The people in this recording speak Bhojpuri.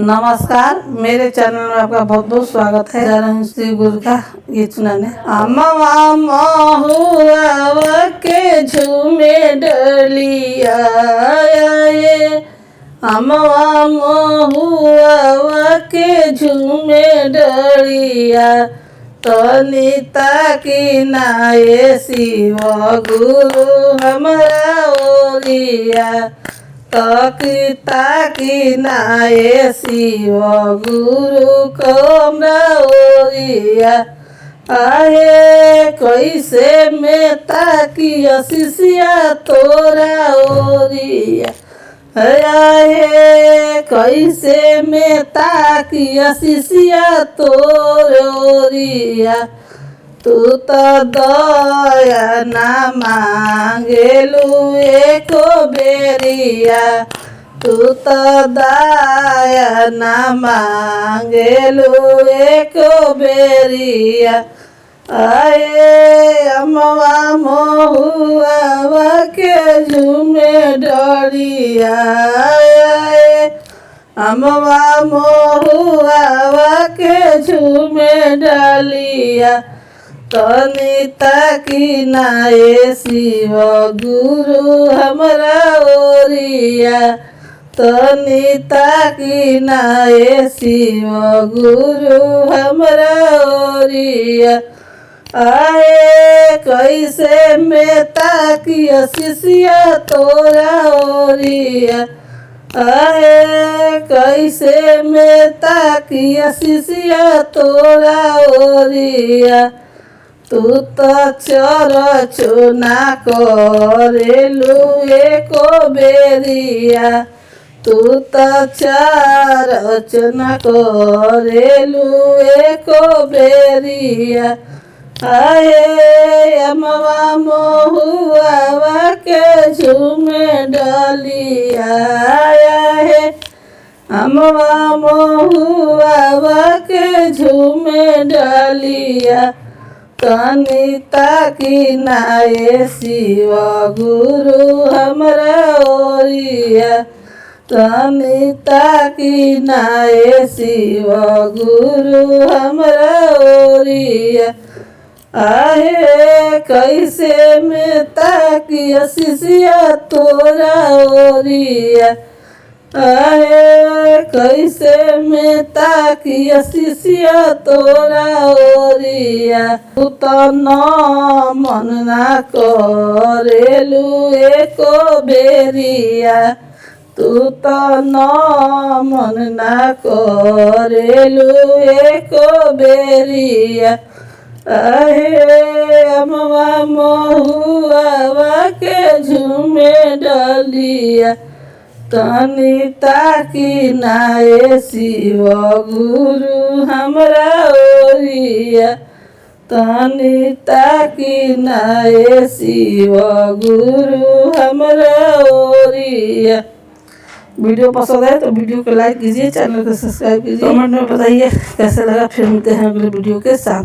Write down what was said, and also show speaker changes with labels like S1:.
S1: नमस्कार, मेरे चैनल में आपका बहुत बहुत स्वागत है। जा रहा हूँ श्री गुरु का गीत सुनाने। अमवा महुआ के झूमे डलिया, अमवा महुआ के झूमे डलिया, तनिता की नाये शिव गुरु हमारा ओरिया, तकिता की नाये शिव गुरु कमरा ओरिया। आहे कैसे में ताकी शिष्या तोरा ओरिया, आहे कैसे में ताकी शिष्या तोर ओरिया। तू तो दया ना मांगेलू एको बेरिया, तू तो दया ना मांगेलू एको बेरिया। आए अमवा महुआ के झूमे डरिया, अमवा महुआ के झूमे डलिया, तनिता की नाये शिव गुरु हमारा ओरिया, तनिता की नाये शिव गुरु हमारा ओरिया। आए कैसे में ताकी शिष्या तोरा ओरिया, आहे कैसे में ताकी शिष्या तोरा ओरिया। तू तो चरचुना करेलू एको बेरिया, तू तो चरचुना करेलू एको बेरिया। आहे अमवा महुआ के झूमे डलिया, आहे अमवा महुआ के झूमे डलिया, तनिता की नाये शिव गुरु हमारा ओरिया, तनिता की नाये शिव गुरु हमारा ओरिया। आहे कैसे में ताकी शिष्या तोरा ओरिया, आहे कैसे में ताकी शिष्या तोरा ओरिया। तू तो न मन ना करेलू एको बेरिया, तू तो न मन ना करेलू एको बेरिया। आहे अमवा महुआ के झूमे डलिया, तनिता की नाये शिव गुरु हमारा ओरिया, तनिता की नाये शिव गुरु हमारा ओरिया। वीडियो पसंद है तो वीडियो को लाइक कीजिए, चैनल को सब्सक्राइब कीजिए, कमेंट में बताइए कैसा लगा। फिर मिलते हैं अगले वीडियो के साथ।